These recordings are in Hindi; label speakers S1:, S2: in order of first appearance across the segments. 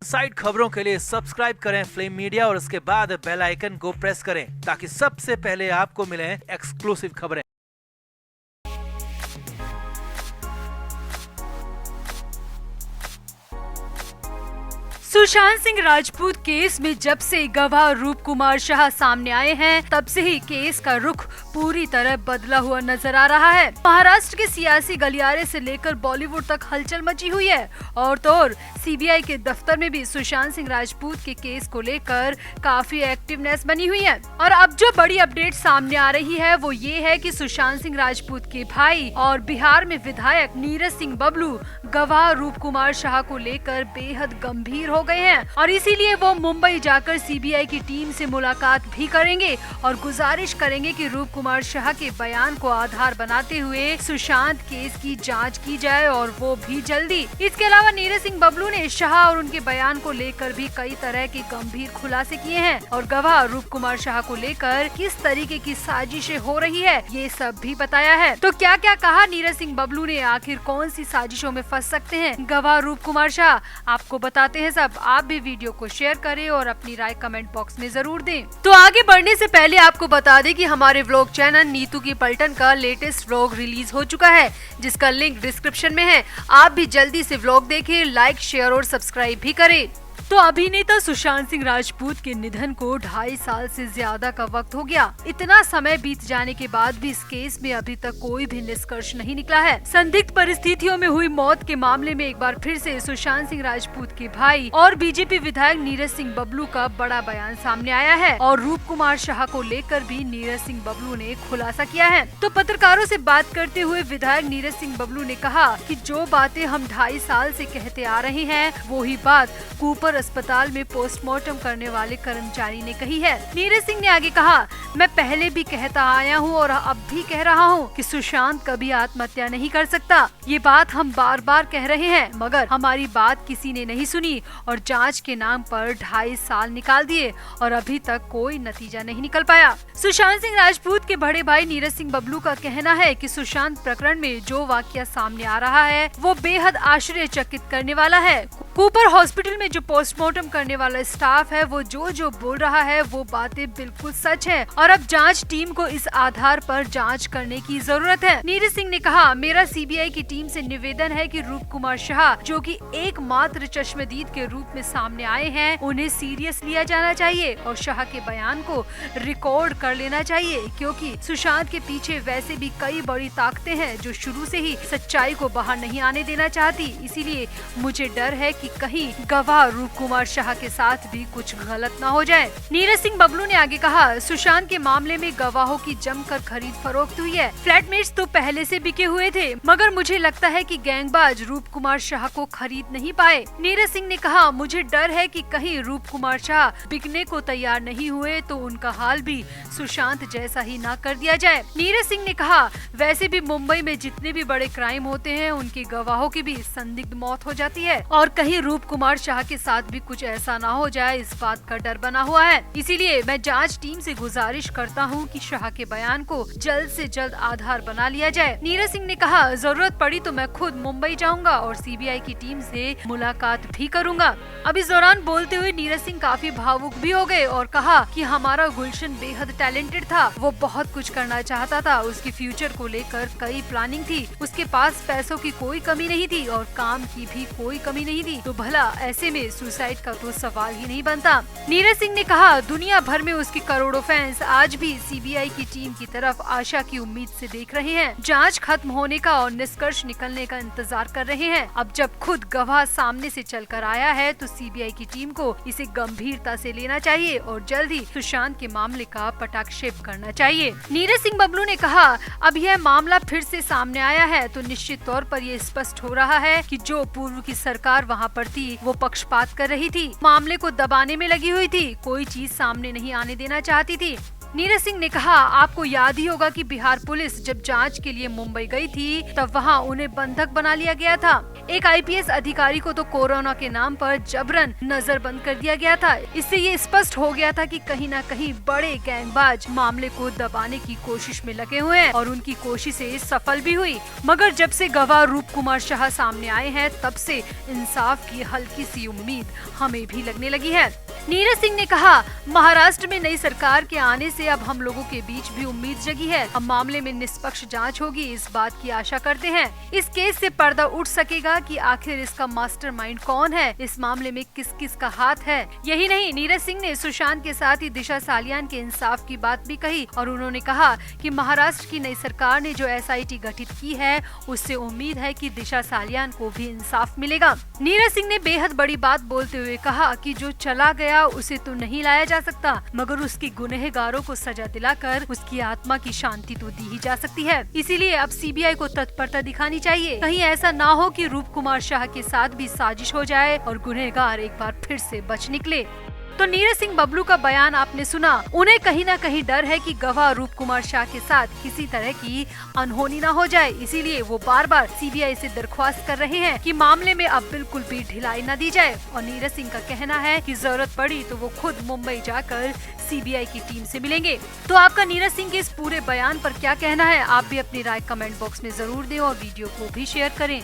S1: साइड खबरों के लिए सब्सक्राइब करें फ्लेम मीडिया और उसके बाद बेल आइकन को प्रेस करें ताकि सबसे पहले आपको मिले एक्सक्लूसिव खबरें।
S2: सुशांत सिंह राजपूत केस में जब से गवाह रूप कुमार शाह सामने आए हैं, तब से ही केस का रुख पूरी तरह बदला हुआ नजर आ रहा है। महाराष्ट्र के सियासी गलियारे से लेकर बॉलीवुड तक हलचल मची हुई है और तो और सीबीआई के दफ्तर में भी सुशांत सिंह राजपूत के केस को लेकर काफी एक्टिवनेस बनी हुई है। और अब जो बड़ी अपडेट सामने आ रही है वो ये है कि सुशांत सिंह राजपूत के भाई और बिहार में विधायक नीरज सिंह बबलू गवाह रूप कुमार शाह को लेकर बेहद गंभीर हो गए हैं और इसीलिए वो मुंबई जाकर सीबीआई की टीम से मुलाकात भी करेंगे और गुजारिश करेंगे कि रूप कुमार शाह के बयान को आधार बनाते हुए सुशांत केस की जांच की जाए और वो भी जल्दी। इसके अलावा नीरज सिंह बबलू ने शाह और उनके बयान को लेकर भी कई तरह के गंभीर खुलासे किए हैं और गवाह रूप कुमार शाह को लेकर किस तरीके की साजिशें हो रही है ये सब भी बताया है। तो क्या क्या कहा नीरज सिंह बबलू ने, आखिर कौन सी साजिशों में फंस सकते हैं गवाह रूप कुमार शाह, आपको बताते हैं सब। आप भी वीडियो को शेयर करें और अपनी राय कमेंट बॉक्स में जरूर दें। तो आगे बढ़ने से पहले आपको बता दें कि हमारे व्लॉग चैनल नीतू की पलटन का लेटेस्ट व्लॉग रिलीज हो चुका है, जिसका लिंक डिस्क्रिप्शन में है। आप भी जल्दी से व्लॉग देखें, लाइक शेयर और सब्सक्राइब भी करें। तो अभिनेता सुशांत सिंह राजपूत के निधन को 2.5 साल से ज्यादा का वक्त हो गया। इतना समय बीत जाने के बाद भी इस केस में अभी तक कोई भी निष्कर्ष नहीं निकला है। संदिग्ध परिस्थितियों में हुई मौत के मामले में एक बार फिर से सुशांत सिंह राजपूत के भाई और बीजेपी विधायक नीरज सिंह बबलू का बड़ा बयान सामने आया है और रूप कुमार शाह को लेकर भी नीरज सिंह बबलू ने खुलासा किया है। तो पत्रकारों से बात करते हुए विधायक नीरज सिंह बबलू ने कहा कि जो बातें हम 2.5 साल से कहते आ रहे हैं वो ही बात कूपर अस्पताल में पोस्टमार्टम करने वाले कर्मचारी ने कही है। नीरज सिंह ने आगे कहा, मैं पहले भी कहता आया हूं और अब भी कह रहा हूं कि सुशांत कभी आत्महत्या नहीं कर सकता। ये बात हम बार बार कह रहे हैं, मगर हमारी बात किसी ने नहीं सुनी और जांच के नाम पर 2.5 साल निकाल दिए और अभी तक कोई नतीजा नहीं निकल पाया। सुशांत सिंह राजपूत के बड़े भाई नीरज सिंह बबलू का कहना है कि सुशांत प्रकरण में जो वाकया सामने आ रहा है वो बेहद आश्चर्यचकित करने वाला है। कूपर हॉस्पिटल में जो पोस्टमार्टम करने वाला स्टाफ है वो जो बोल रहा है वो बातें बिल्कुल सच है और अब जांच टीम को इस आधार पर जांच करने की जरूरत है। नीरज सिंह ने कहा, मेरा सीबीआई की टीम से निवेदन है कि रूप कुमार शाह जो कि एकमात्र चश्मदीद के रूप में सामने आए हैं उन्हें सीरियस लिया जाना चाहिए और शाह के बयान को रिकॉर्ड कर लेना चाहिए, क्योंकि सुशांत के पीछे वैसे भी कई बड़ी ताकतें हैं जो शुरू से ही सच्चाई को बाहर नहीं आने देना चाहती। इसीलिए मुझे डर है कि कहीं गवाह रूप कुमार शाह के साथ भी कुछ गलत ना हो जाए। नीरज सिंह बबलू ने आगे कहा, सुशांत के मामले में गवाहों की जमकर खरीद फरोख्त हुई है। फ्लैटमेट्स तो पहले से बिके हुए थे, मगर मुझे लगता है कि गैंगबाज रूप कुमार शाह को खरीद नहीं पाए। नीरज सिंह ने कहा, मुझे डर है कि कहीं रूप कुमार शाह बिकने को तैयार नहीं हुए तो उनका हाल भी सुशांत जैसा ही ना कर दिया जाए। नीरज सिंह ने कहा, वैसे भी मुंबई में जितने भी बड़े क्राइम होते हैं उनके गवाहों की भी संदिग्ध मौत हो जाती है और कहीं रूप कुमार शाह के साथ भी कुछ ऐसा ना हो जाए, इस बात का डर बना हुआ है। इसीलिए मैं जांच टीम से गुजारिश करता हूं कि शाह के बयान को जल्द से जल्द आधार बना लिया जाए। नीरज सिंह ने कहा, जरूरत पड़ी तो मैं खुद मुंबई जाऊंगा और सीबीआई की टीम से मुलाकात भी करूंगा। अब इस दौरान बोलते हुए नीरज सिंह काफी भावुक भी हो गए और कहा कि हमारा गुलशन बेहद टैलेंटेड था, वो बहुत कुछ करना चाहता था, उसकी फ्यूचर को लेकर कई प्लानिंग थी, उसके पास पैसों की कोई कमी नहीं थी और काम की भी कोई कमी नहीं थी, तो भला ऐसे में सुसाइड का तो सवाल ही नहीं बनता। नीरज सिंह ने कहा, दुनिया भर में उसके करोड़ों फैंस आज भी सीबीआई की टीम की तरफ आशा की उम्मीद से देख रहे हैं, जांच खत्म होने का और निष्कर्ष निकलने का इंतजार कर रहे हैं। अब जब खुद गवाह सामने से चलकर आया है तो सीबीआई की टीम को इसे गंभीरता से लेना चाहिए और जल्द ही सुशांत के मामले का पटाक्षेप करना चाहिए। नीरज सिंह बबलू ने कहा, अब यह मामला फिर से सामने आया है तो निश्चित तौर पर ये स्पष्ट हो रहा है कि जो पूर्व की सरकार वहाँ पर थी वो पक्षपात कर रही थी, मामले को दबाने में लगी हुई थी, कोई चीज सामने नहीं आने देना चाहती थी। नीरज सिंह ने कहा, आपको याद ही होगा कि बिहार पुलिस जब जांच के लिए मुंबई गई थी तब वहां उन्हें बंधक बना लिया गया था। एक आईपीएस अधिकारी को तो कोरोना के नाम पर जबरन नजरबंद कर दिया गया था। इससे ये स्पष्ट हो गया था कि कहीं न कहीं बड़े गैंगबाज मामले को दबाने की कोशिश में लगे हुए हैं और उनकी कोशिशें सफल भी हुई। मगर जब से गवाह रूप कुमार शाह सामने आए हैं तब से इंसाफ की हल्की सी उम्मीद हमें भी लगने लगी है। नीरज सिंह ने कहा, महाराष्ट्र में नई सरकार के आने से अब हम लोगों के बीच भी उम्मीद जगी है। अब मामले में निष्पक्ष जांच होगी, इस बात की आशा करते हैं। इस केस से पर्दा उठ सकेगा कि आखिर इसका मास्टरमाइंड कौन है, इस मामले में किस किस का हाथ है। यही नहीं, नीरज सिंह ने सुशांत के साथ ही दिशा सालियान के इंसाफ की बात भी कही और उन्होंने कहा कि महाराष्ट्र की नई सरकार ने जो SIT गठित की है उससे उम्मीद है कि दिशा सालियान को भी इंसाफ मिलेगा। नीरज सिंह ने बेहद बड़ी बात बोलते हुए कहा कि जो चला गया उसे तो नहीं लाया जा सकता, मगर उसकी गुनहगारों को सजा दिलाकर उसकी आत्मा की शांति तो दी ही जा सकती है। इसीलिए अब CBI को तत्परता दिखानी चाहिए। कहीं ऐसा ना हो कि रूप कुमार शाह के साथ भी साजिश हो जाए और गुनहगार एक बार फिर से बच निकले। तो नीरज सिंह बबलू का बयान आपने सुना। उन्हें कहीं न कहीं डर है कि गवाह रूप कुमार शाह के साथ किसी तरह की अनहोनी न हो जाए, इसीलिए वो बार बार CBI से दरख्वास्त कर रहे हैं कि मामले में अब बिल्कुल भी ढिलाई न दी जाए। और नीरज सिंह का कहना है कि जरूरत पड़ी तो वो खुद मुंबई जाकर CBI की टीम से मिलेंगे। तो आपका नीरज सिंह के इस पूरे बयान पर क्या कहना है? आप भी अपनी राय कमेंट बॉक्स में जरूर दें और वीडियो को भी शेयर करें।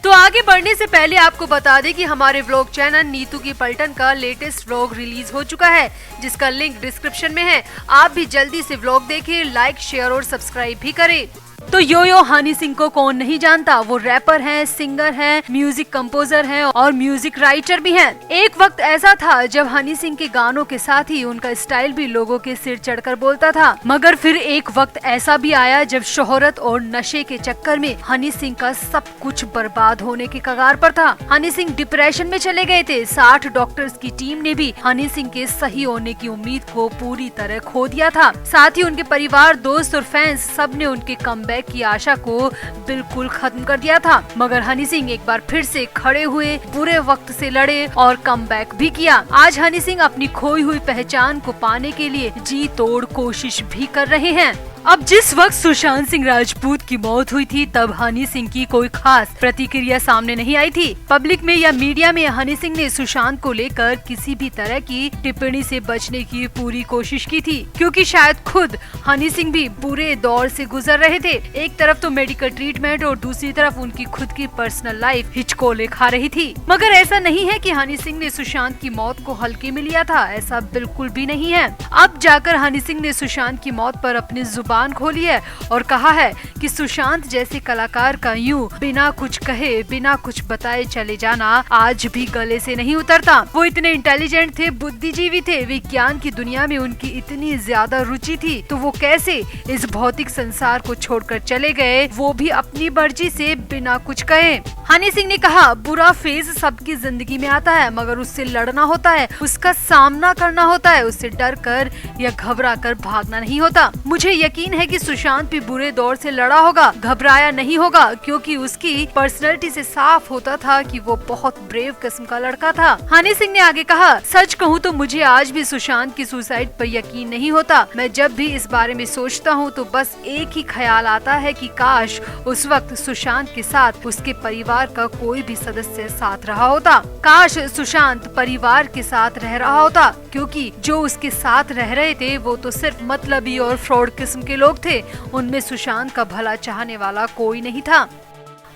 S2: तो आगे बढ़ने से पहले आपको बता दें कि हमारे व्लॉग चैनल नीतू की पलटन का लेटेस्ट व्लॉग रिलीज हो चुका है, जिसका लिंक डिस्क्रिप्शन में है। आप भी जल्दी से व्लॉग देखें, लाइक, शेयर और सब्सक्राइब भी करें। तो यो हनी सिंह को कौन नहीं जानता। वो रैपर हैं, सिंगर हैं, म्यूजिक कंपोजर हैं और म्यूजिक राइटर भी हैं। एक वक्त ऐसा था जब हनी सिंह के गानों के साथ ही उनका स्टाइल भी लोगों के सिर चढ़कर बोलता था। मगर फिर एक वक्त ऐसा भी आया जब शोहरत और नशे के चक्कर में हनी सिंह का सब कुछ बर्बाद होने के कगार पर था। हनी सिंह डिप्रेशन में चले गए थे। 60 डॉक्टर्स की टीम ने भी हनी सिंह के सही होने की उम्मीद को पूरी तरह खो दिया था। साथ ही उनके परिवार, दोस्त और फैंस सब ने उनके कमबैक की आशा को बिल्कुल खत्म कर दिया था। मगर हनी सिंह एक बार फिर से खड़े हुए, बुरे वक्त से लड़े और कमबैक भी किया। आज हनी सिंह अपनी खोई हुई पहचान को पाने के लिए जी तोड़ कोशिश भी कर रहे हैं। अब जिस वक्त सुशांत सिंह राजपूत की मौत हुई थी तब हनी सिंह की कोई खास प्रतिक्रिया सामने नहीं आई थी। पब्लिक में या मीडिया में हनी सिंह ने सुशांत को लेकर किसी भी तरह की टिप्पणी से बचने की पूरी कोशिश की थी, क्योंकि शायद खुद हनी सिंह भी बुरे दौर से गुजर रहे थे। एक तरफ तो मेडिकल ट्रीटमेंट और दूसरी तरफ उनकी खुद की पर्सनल लाइफ हिचकोले खा रही थी। मगर ऐसा नहीं है कि हनी सिंह ने सुशांत की मौत को हल्के में लिया था, ऐसा बिल्कुल भी नहीं है। अब जाकर हनी सिंह ने सुशांत की मौत पर अपनी जुबान खोली है और कहा है कि सुशांत जैसे कलाकार का यूं बिना कुछ कहे, बिना कुछ बताए चले जाना आज भी गले से नहीं उतरता। वो इतने इंटेलिजेंट थे, बुद्धिजीवी थे, विज्ञान की दुनिया में उनकी इतनी ज्यादा रुचि थी, तो वो कैसे इस भौतिक संसार को छोड़कर चले गए, वो भी अपनी मर्जी से, बिना कुछ कहे। हनी सिंह ने कहा, बुरा फेज सबकी जिंदगी में आता है, मगर उससे लड़ना होता है, उसका सामना करना होता है, उससे डर कर या घबरा कर भागना नहीं होता। मुझे यकीन है कि सुशांत भी बुरे दौर से लड़ा होगा, घबराया नहीं होगा, क्योंकि उसकी पर्सनैलिटी से साफ होता था कि वो बहुत ब्रेव किस्म का लड़का था। हनी सिंह ने आगे कहा, सच कहूँ तो मुझे आज भी सुशांत की सुसाइड पर यकीन नहीं होता। मैं जब भी इस बारे में सोचता हूँ तो बस एक ही ख्याल आता है कि काश उस वक्त सुशांत के साथ उसके परिवार का कोई भी सदस्य साथ रहा होता। काश सुशांत परिवार के साथ रह रहा होता, क्योंकि जो उसके साथ रह रहे थे वो तो सिर्फ मतलबी और फ्रॉड किस्म के लोग थे, उनमें सुशांत का भला चाहने वाला कोई नहीं था।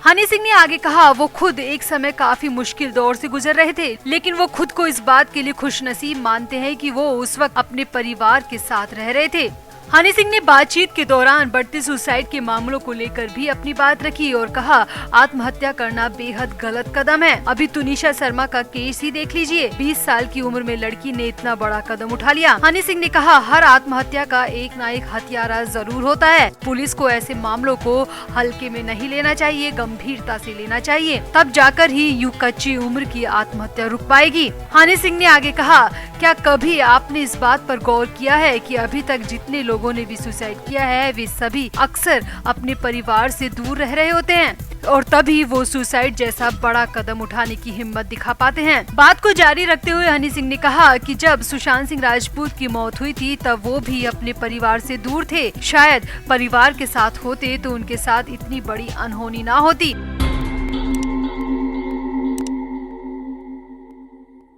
S2: हनी सिंह ने आगे कहा, वो खुद एक समय काफी मुश्किल दौर से गुजर रहे थे, लेकिन वो खुद को इस बात के लिए खुशनसीब मानते हैं कि वो उस वक्त अपने परिवार के साथ रह रहे थे। हनी सिंह ने बातचीत के दौरान बढ़ते सुसाइड के मामलों को लेकर भी अपनी बात रखी और कहा, आत्महत्या करना बेहद गलत कदम है। अभी तुनिशा शर्मा का केस ही देख लीजिए, 20 साल की उम्र में लड़की ने इतना बड़ा कदम उठा लिया। हनी सिंह ने कहा, हर आत्महत्या का एक न एक हत्यारा जरूर होता है। पुलिस को ऐसे मामलों को हल्के में नहीं लेना चाहिए, गंभीरता से लेना चाहिए, तब जाकर ही यूं कच्ची उम्र की आत्महत्या रुक पाएगी। हनी सिंह ने आगे कहा, क्या कभी आपने इस बात पर गौर किया है कि अभी तक जितने लोग लोगों ने भी सुसाइड किया है वे सभी अक्सर अपने परिवार से दूर रह रहे होते हैं और तभी वो सुसाइड जैसा बड़ा कदम उठाने की हिम्मत दिखा पाते हैं। बात को जारी रखते हुए हनी सिंह ने कहा कि जब सुशांत सिंह राजपूत की मौत हुई थी तब वो भी अपने परिवार से दूर थे। शायद परिवार के साथ होते तो उनके साथ इतनी बड़ी अनहोनी ना होती।